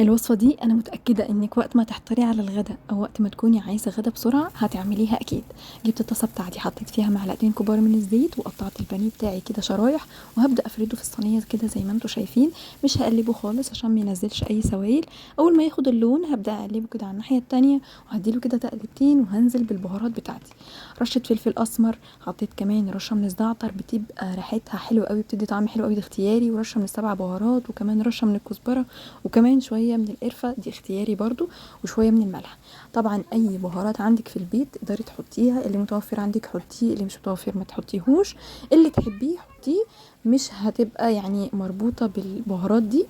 الوصفة دي أنا متأكدة إنك وقت ما تحتاري على الغدا أو وقت ما تكوني عايزة غدا بسرعة هتعمليها أكيد. جبت الطاسة بتاعتي، حطيت فيها معلقتين كبار من الزيت، وقطعت البانيه بتاعي كده شرايح، وهبدأ أفرده في الصينية كده زي ما انتوا شايفين. مش هقلبه خالص عشان مينزلش أي سوائل. أول ما ياخد اللون هبدأ أقلبه كده على الناحية التانية، وهديله كده تقلبتين، وهنزل بالبهارات بتاعتي. رشة فلفل أسمر، حطيت كمان رشة من الزعتر بتبقى ريحتها حلوة قوي، بتدي طعم حلو قوي، ده اختياري، ورشة من السبع بهارات، وكمان رشة من الكزبرة، وكمان شوية من القرفة دي اختياري برضو، وشوية من الملح. طبعا اي بهارات عندك في البيت تقدري تحطيها، اللي متوفر عندك حطيه، اللي مش متوفر ما تحطيهوش، اللي تحبيه حطيه. مش هتبقى يعني مربوطة بالبهارات دي.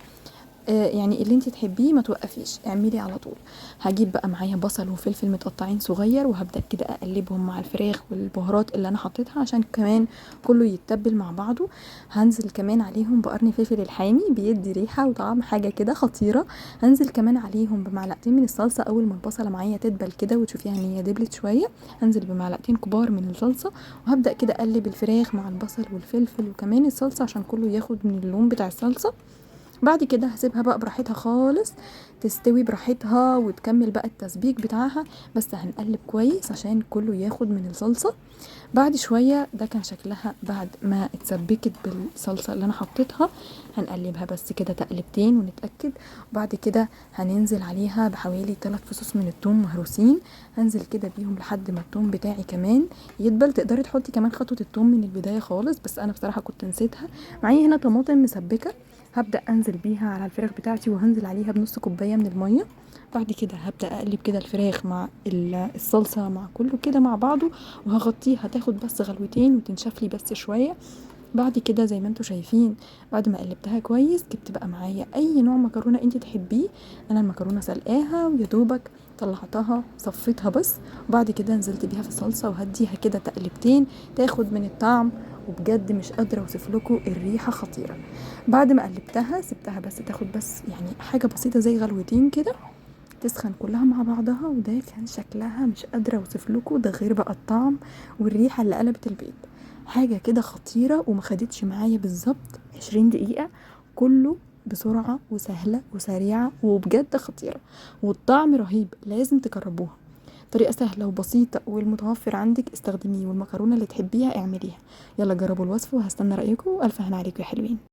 يعني اللي انت تحبيه ما توقفيش، اعملي على طول. هجيب بقى معايا بصل وفلفل متقطعين صغير، وهبدأ كده اقلبهم مع الفراخ والبهارات اللي انا حطيتها عشان كمان كله يتبل مع بعضه. هنزل كمان عليهم بقرن فلفل الحامي، بيدي ريحة وطعم حاجة كده خطيرة. هنزل كمان عليهم بمعلقتين من الصلصة اول ما البصلة معايا تدبل كده وتشوفيها ان هي دبلت شوية. هنزل بمعلقتين كبار من الصلصة، وهبدأ كده اقلب الفراخ مع البصل والفلفل وكمان الصلصة عشان كله ياخد من اللون بتاع الصلصة. بعد كده هسيبها بقى براحتها خالص، تستوي براحتها وتكمل بقى التسبيك بتاعها. بس هنقلب كويس عشان كله ياخد من الصلصة. بعد شوية، ده كان شكلها بعد ما اتسبكت بالصلصة اللي انا حطيتها. هنقلبها بس كده تقلبتين ونتأكد. وبعد كده هننزل عليها بحوالي 3 فصوص من الثوم مهروسين. هنزل كده بيهم لحد ما الثوم بتاعي كمان يدبل. تقدري تحطي كمان خطوة الثوم من البداية خالص، بس انا بصراحة كنت نسيتها. معايا هنا طماطم مسبكة، هبدأ انزل بيها على الفراخ بتاعتي، وهنزل عليها بنص كوباية من المية. بعد كده هبدأ اقلب كده الفراخ مع الصلصة مع كله كده مع بعضه، وهغطيها تاخد بس غلوتين وتنشف لي بس شوية. بعد كده زي ما انتوا شايفين، بعد ما قلبتها كويس جبت بقى معايا اي نوع مكرونة انت تحبيه. انا المكرونة سلقاها ويا دوبك طلعتها صفيتها بس. وبعد كده نزلت بيها في الصلصة وهديها كده تقلبتين تاخد من الطعم. وبجد مش قادرة اوصف لكم الريحة خطيرة. بعد ما قلبتها سبتها بس تاخد بس يعني حاجة بسيطة زي غلوتين كده، تسخن كلها مع بعضها. وده كان شكلها مش قادرة اوصف لكم، ده غير بقى الطعم والريحة اللي قلبت البيت. حاجة كده خطيرة، وما خدتش معايا بالظبط 20 دقيقة. كله بسرعة وسهلة وسريعة وبجد خطيرة، والطعم رهيب، لازم تجربوها. طريقة سهلة وبسيطة، والمتوفر عندك استخدميه، والمكرونة اللي تحبيها اعمليها. يلا جربوا الوصفة وهستنى رأيكم، ألف هنا عليكم يا حلوين.